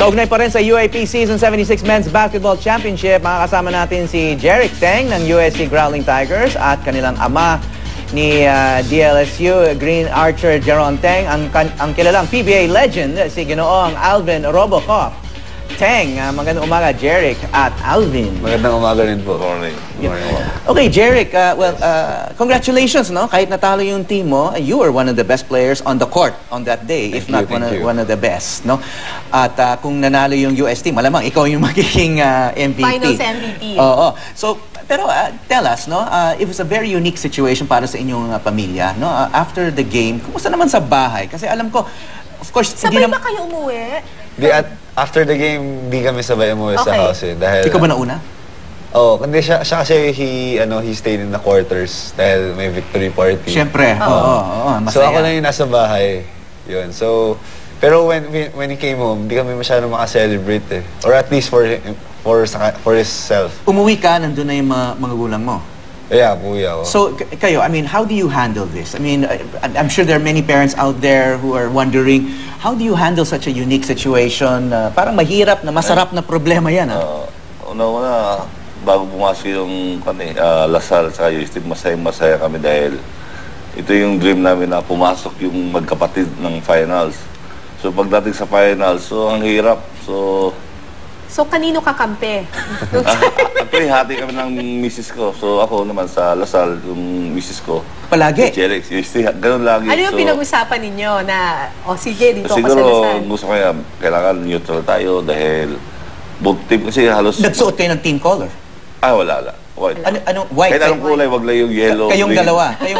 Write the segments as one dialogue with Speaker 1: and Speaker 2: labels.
Speaker 1: Kaugnay pa rin sa UAP Season 76 Men's Basketball Championship, makakasama natin si Jerick Teng ng USC Growling Tigers at kanilang ama ni DLSU Green Archer Jeron Teng, ang kilalang PBA legend si Ginoong Alvin Robocop. Teng, magandang umaga Jerick at Alvin.
Speaker 2: Magandang umaga rin po.
Speaker 3: Morning.
Speaker 1: Okay, Jerick, congratulations, no? Kahit natalo yung team mo, you were one of the best players on the court on that day, if not one of the best, no? At kung nanalo yung US team, malamang ikaw yung magiging MVP.
Speaker 4: Finals MVP.
Speaker 1: Oo. So, pero tell us, no? It was a very unique situation para sa inyong pamilya, no? After the game, kumusta naman sa bahay? Kasi alam ko, of course,
Speaker 4: sabay ba kayo umuwi?
Speaker 2: After the game, di kami sabay umuwi sa house eh. Dahil,
Speaker 1: ikaw ba nauna?
Speaker 2: Oo, hindi siya kasi he stayed in the quarters dahil may victory party.
Speaker 1: Siyempre, oo, masaya.
Speaker 2: So ako lang yung nasa bahay. Yun. So, pero when he came home, di kami masyadong maka-celebrate eh. Or at least for himself.
Speaker 1: Umuwi ka, nandun na yung mga gulang mo?
Speaker 2: Yeah, umuwi ako.
Speaker 1: So, kayo, I mean, how do you handle this? I mean, I'm sure there are many parents out there who are wondering, how do you handle such a unique situation? Parang mahirap na masarap na problema yan, ha?
Speaker 3: Una-una, bago pumasok yung Lasal sa UST, masaya kami dahil ito yung dream namin na pumasok yung magkapatid ng finals. So, pagdating sa finals, so ang hirap.
Speaker 4: So, kanino kakampi?
Speaker 3: Actually, hati kami ng misis ko. So, ako naman sa Lasal, yung misis ko.
Speaker 1: Palagi?
Speaker 3: Jerick, ganun lagi.
Speaker 4: Ano yung pinag-usapan ninyo na, sige, dito ako sa Lasal?
Speaker 3: Siguro, gusto ko yan, kailangan neutral tayo dahil both team kasi halos...
Speaker 1: Nagsuot kayo ng team color?
Speaker 3: Wala. White.
Speaker 1: Ano, white?
Speaker 3: Kahit anong kulay, wag lang yung yellow.
Speaker 1: Kayong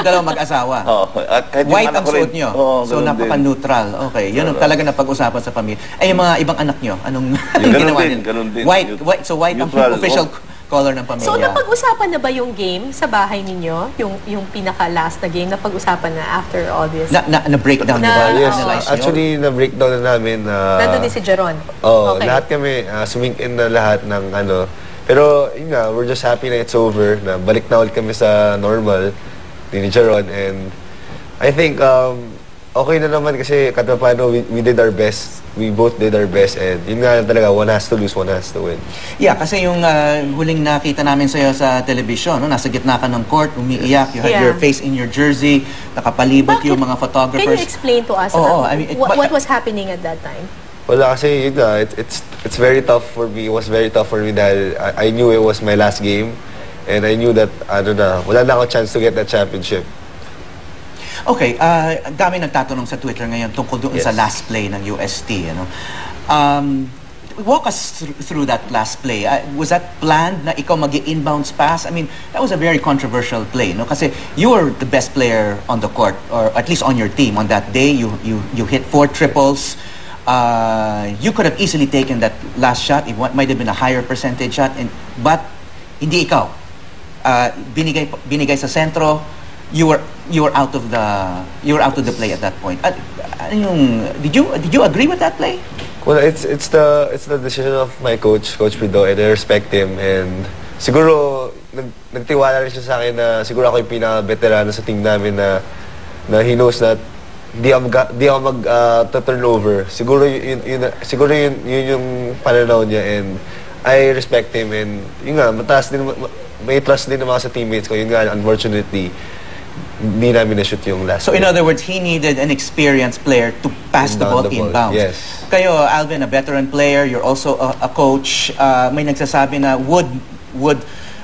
Speaker 1: dalawa mag-asawa? White ang suot nyo? So, napaka-neutral. Okay, yun ang talaga napag-usapan sa pamilya. Ay, yung mga ibang anak nyo, anong ginawa nyo?
Speaker 3: Ganun din.
Speaker 1: White, so white ang official color ng pamilya.
Speaker 4: So, napag-usapan na ba yung game sa bahay ninyo? Yung pinaka-last na game, napag-usapan na after all this?
Speaker 1: Na-breakdown nyo ba?
Speaker 2: Yes, actually, na-breakdown na namin.
Speaker 4: Nandun din si Jeron?
Speaker 2: Lahat kami, swing in na lahat ng Pero, yun nga, we're just happy na it's over, na balik na ulit kami sa normal, ni Jeron, and I think, okay na naman kasi kahit paano, we did our best. We both did our best, and yun nga talaga, one has to lose, one has to win.
Speaker 1: Yeah, kasi yung huling nakita namin sa'yo sa television, no? Nasa gitna ka ng court, umiiyak, you had your face in your jersey, nakapalibot yung mga photographers.
Speaker 4: Can you explain to us what was happening at that time?
Speaker 2: Wala kasi yun nga, it's very tough for me. It was very tough for me dahil I knew it was my last game and I knew that wala na ako chance to get that championship.
Speaker 1: Okay, dami nagtatanong sa Twitter ngayon tungkol doon sa last play ng UST, ano? Walk us through that last play. Was that planned na ikaw mag-inbounds pass? I mean, that was a very controversial play, no? Kasi you were the best player on the court, or at least on your team on that day. You hit 4 triples. You could have easily taken that last shot. It might have been a higher percentage shot, but hindi ikaw. Binigay sa sentro. You were out of the play at that point. Did you agree with that play?
Speaker 2: Well, it's the decision of my coach, Coach Pido, and I respect him. And siguro nagtiwala rin siya sa akin na siguro ako yung pinaka-veterano sa team namin na he knows that di ako mag-turnover. Siguro yun yung pananaw niya, and I respect him, and yun nga, may trust din naman sa teammates ko. Yun nga, unfortunately, hindi namin na-shoot yung last.
Speaker 1: So in other words, he needed an experienced player to pass the ball inbounds.
Speaker 2: Yes.
Speaker 1: Kayo, Alvin, a veteran player, you're also a coach. May nagsasabi na would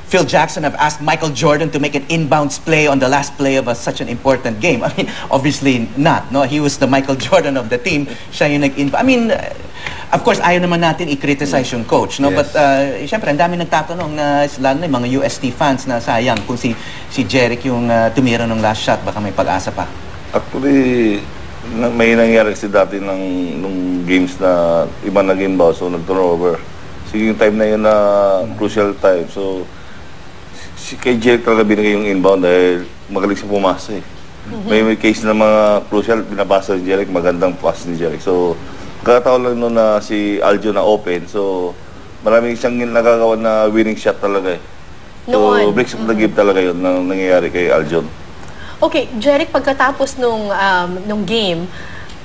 Speaker 1: Phil Jackson have asked Michael Jordan to make an inbounds play on the last play of such an important game? I mean, obviously not, no? He was the Michael Jordan of the team. Siya yung I mean, of course, ayaw naman natin i-criticize yung coach, no?
Speaker 2: Yes.
Speaker 1: But, siyempre, ang dami nagtatanong na, lalo na yung mga UST fans na sayang kung si Jerick yung tumira ng last shot, baka may pag-asa pa.
Speaker 3: Actually, may nangyari kasi dati nung games na iba na game ba, so nag-turnover. So yung time na yun na crucial time. So, kay Jerick talaga binigay yung inbound dahil magaling siya pumasa eh. May case na mga crucial, binabasa ni Jerick, magandang pass ni Jerick. So, kakataon lang noon na si Aljo na open. So, maraming siyang nagagawa na winning shot talaga eh. So, breaks of the game talaga yun na nangyayari kay Aljon.
Speaker 4: Okay, Jerick, pagkatapos nung game,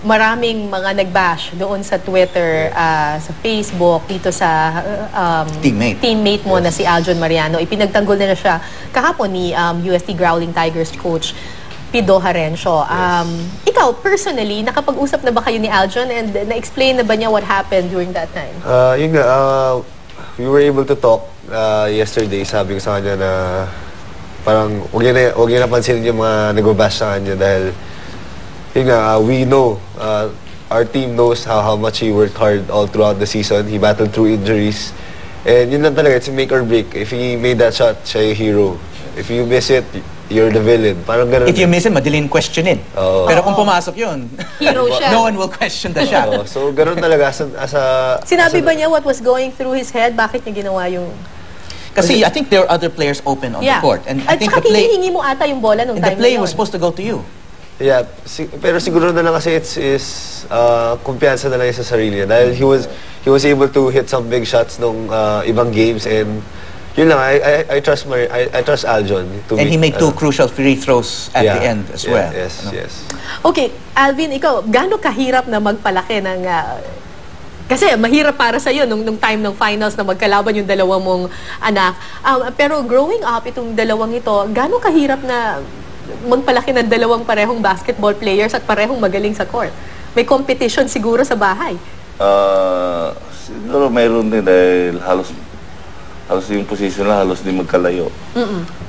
Speaker 4: maraming mga nag-bash doon sa Twitter, sa Facebook, dito sa teammate mo na si Aljon Mariano. Ipinagtanggol na siya kahapon ni UST Growling Tigers coach Pido Harencio. Ikaw, personally, nakapag-usap na ba kayo ni Aljon and na-explain na ba niya what happened during that time?
Speaker 2: Yun nga, we were able to talk yesterday. Sabi ko sa kanya na parang huwag niya na pansinin yung mga nag-bash sa kanya dahil yun nga, we know, our team knows how much he worked hard all throughout the season. He battled through injuries. And yun lang talaga, it's a make or break. If he made that shot, siya yung hero. If you miss it, you're the villain. Parang ganun.
Speaker 1: If you miss it, madaling questionin. Pero kung pumasok yun,
Speaker 4: hero siya.
Speaker 1: no one will question the shot.
Speaker 2: So, ganun talaga.
Speaker 4: Sinabi ba niya what was going through his head? Bakit niya ginawa yung...
Speaker 1: Kasi I think there are other players open on the court. And I
Speaker 4: At
Speaker 1: think
Speaker 4: saka hinihingi mo ata yung bola nung time
Speaker 1: the play
Speaker 4: na yun.
Speaker 1: was supposed to go to you.
Speaker 2: Yeah, pero siguro na lang kasi kumpiyansa na lang sa sarili niya. Dahil he was able to hit some big shots nung ibang games and yun lang, I trust Aljon.
Speaker 1: And he made 2 crucial free throws at the end as well.
Speaker 2: Yes, yes.
Speaker 4: Okay, Alvin, ikaw, gaano kahirap na magpalaki ng... kasi mahirap para sa iyo nung time ng finals na magkalaban yung dalawa mong anak. Pero growing up, itong dalawang ito, gaano kahirap na magpalaki ng dalawang parehong basketball players at parehong magaling sa court? May competition siguro sa bahay.
Speaker 3: Siguro mayroon din dahil halos yung position na halos din magkalayo.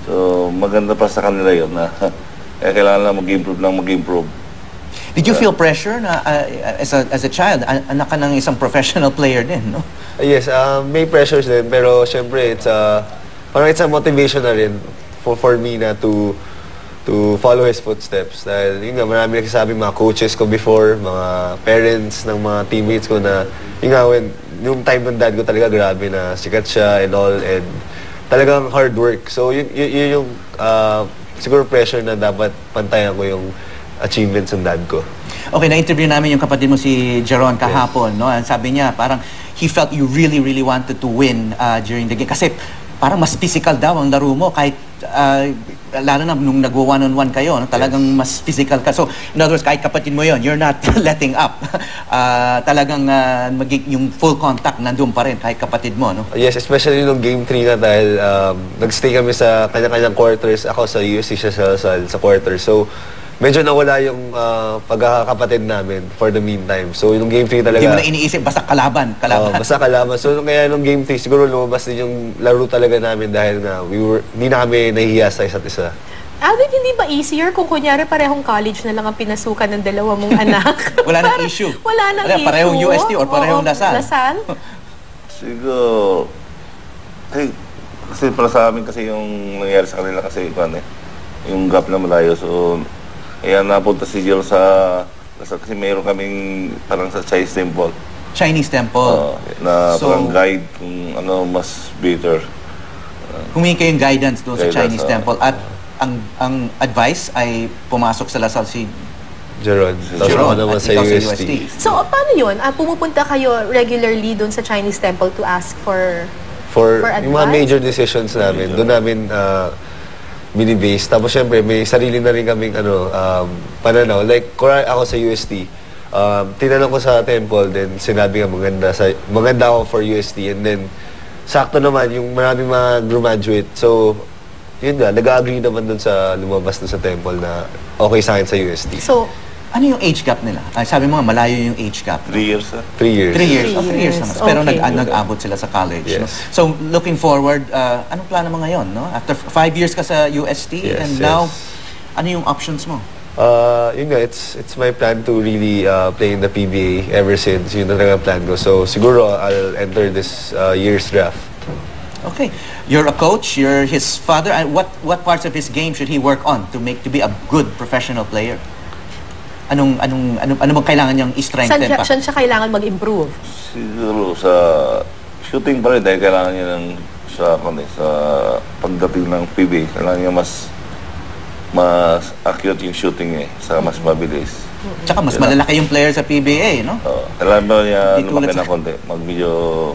Speaker 3: So maganda pa sa kanila yun na kailangan lang mag-improve.
Speaker 2: Did you feel pressure na as a child, anak ka ng isang professional player din, no?
Speaker 3: Yes, may pressures din pero syempre parang it's a motivation na rin for me na to follow his footsteps. Dahil yun nga, marami nagsasabi mga coaches ko before, mga parents ng mga teammates ko na yun nga, yung time ng dad ko talaga grabe na sikat siya and all and talagang hard work. So yun yung siguro pressure na dapat pantayan ko yung achievements ng dad ko.
Speaker 2: Okay, na-interview namin yung kapatid mo si Jeron kahapon, no? And sabi niya, parang he felt you really wanted to win during the game. Kasi parang mas physical daw ang laro mo kahit lalo na nung nagwa-one-on-one kayo, no? Talagang mas physical ka. So, in other words, kahit kapatid mo yon, you're not letting up. Talagang yung full contact nandun pa rin kahit kapatid mo, no?
Speaker 3: Yes, especially nung game 3 na dahil nagstay kami sa kanya-kanyang quarters. Ako sa USC, siya sa LaSalle, sa quarters. So, medyo nawala yung pagkakapatid namin for the meantime. So, yung game 3 talaga...
Speaker 2: Hindi mo na iniisip, basta kalaban.
Speaker 3: Basta kalaban. So, kaya nung game 3, siguro lumabas din yung laro talaga namin dahil nga hindi na kami nahihiya sa isa't isa.
Speaker 4: Alvin, hindi ba easier kung kunyari parehong college na lang ang pinasukan ng dalawa mong anak?
Speaker 2: Wala nang issue.
Speaker 4: Wala nang issue.
Speaker 2: Parehong UST or parehong LaSalle.
Speaker 4: LaSalle?
Speaker 3: Siguro... Kasi para sa amin kasi yung nangyari sa kanila kasi yung gap na malayo. So, kaya napunta si Jero kasi mayroon kaming parang sa Chinese temple.
Speaker 2: Chinese temple.
Speaker 3: Na parang guide kung ano mas better.
Speaker 2: Humingi kayong guidance doon sa Chinese temple at ang advice ay pumasok sa LaSalle si
Speaker 3: Jeron.
Speaker 2: Jeron
Speaker 3: naman sa UST.
Speaker 4: So, paano yun? Pumupunta kayo regularly doon sa Chinese temple to ask for advice?
Speaker 3: Yung mga major decisions namin, doon namin binibase. Tapos syempre, may sarili na rin kaming pananaw. Like, kung ako sa UST, tinanong ko sa temple, then sinabi nga maganda ako for UST. And then, sakto naman, yung maraming mga graduate. So, yun nga, nag-agree naman dun sa lumabas dun sa temple na okay sa akin sa UST.
Speaker 4: So,
Speaker 2: ano yung age gap nila? Sabi mo nga, malayo yung age gap.
Speaker 3: 3 years. 3 years.
Speaker 2: 3 years. 3 years naman. Pero
Speaker 4: Okay.
Speaker 2: nag-abot sila sa college.
Speaker 3: Yes.
Speaker 2: No? So, looking forward, anong plano mo ngayon? No? After 5 years ka sa UST
Speaker 3: Yes,
Speaker 2: and
Speaker 3: yes.
Speaker 2: now, ano yung options mo?
Speaker 3: Yun nga, it's my plan to really play in the PBA ever since. Yun na lang ang plan ko. So, siguro I'll enter this year's draft.
Speaker 2: Okay. You're a coach, you're his father. And what parts of his game should he work on to be a good professional player? Ano bang kailangan niyang i-strengthen pa?
Speaker 4: saan siya kailangan mag-improve?
Speaker 3: Siguro sa shooting pa rin dahil kailangan niya sa pagdating ng PBA. Kailangan niya mas accurate yung shooting niya sa mas mabilis.
Speaker 2: Tsaka mas malalaki yung player sa PBA, no?
Speaker 3: Kailangan ba niya
Speaker 2: Di tulad
Speaker 3: lumaki na
Speaker 2: sa-
Speaker 3: konti? Medyo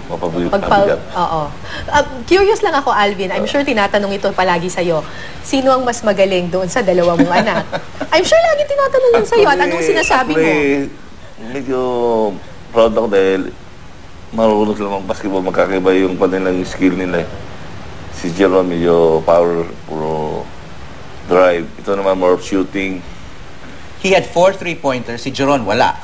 Speaker 3: mapabigat.
Speaker 4: Oo. Curious lang ako, Alvin. I'm sure tinatanong ito palagi sa'yo. Sino ang mas magaling doon sa dalawa mong anak? I'm sure lagi tinatanong yun sa'yo. At anong sinasabi mo?
Speaker 3: medyo proud ako dahil marunong sila mag-basketball, magkakaiba yung kanilang skill nila. Si Jeron medyo power, puro drive. Ito naman more of shooting.
Speaker 1: He had 4 3-pointers, si Jeron wala.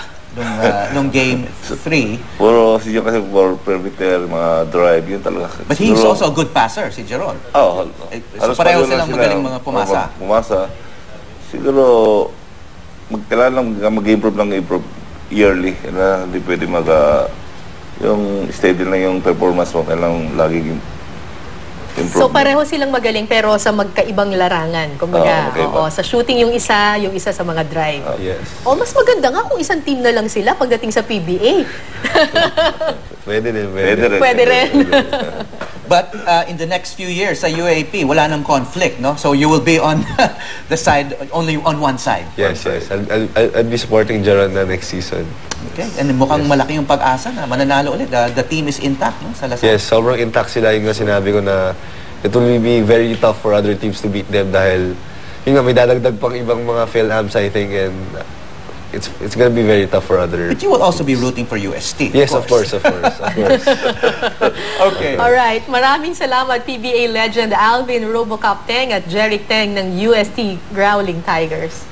Speaker 1: Nung game 3.
Speaker 3: Puro si Jeron kasi more perimeter, mga drive, yun talaga.
Speaker 1: But he's also a good passer, si Jeron.
Speaker 3: Oo.
Speaker 1: So pareho silang magaling mga pumasa.
Speaker 3: Pumasa. Siguro, kailangan lang mag-improve yearly. Hindi pwede yung steady lang yung performance mo, kailangan lagi improve.
Speaker 4: So pareho silang magaling pero sa magkaibang larangan. Kumbaga,
Speaker 3: magkaiba.
Speaker 4: sa shooting yung isa sa mga drive.
Speaker 2: Yes.
Speaker 4: Mas maganda nga kung isang team na lang sila pagdating sa PBA.
Speaker 2: Pwede din.
Speaker 4: Pwede rin.
Speaker 1: But in the next few years sa UAP, wala nang conflict, no? So you will be on the side, only on one side.
Speaker 2: Yes. I'll be supporting Jeron na next season.
Speaker 1: Okay, and mukhang malaki yung pag-asa na mananalo ulit. The team is intact, no? Sa Lasal.
Speaker 2: Yes, sobrang intact sila. Yung nga sinabi ko na it will be very tough for other teams to beat them dahil yung nga may dadagdag pang ibang mga PhilAms, I think, and it's gonna be very tough for other
Speaker 1: But you will also be rooting for UST.
Speaker 2: Yes, of course.
Speaker 1: Okay.
Speaker 4: Alright, maraming salamat PBA legend Alvin Robocop Teng at Jerry Teng ng UST Growling Tigers.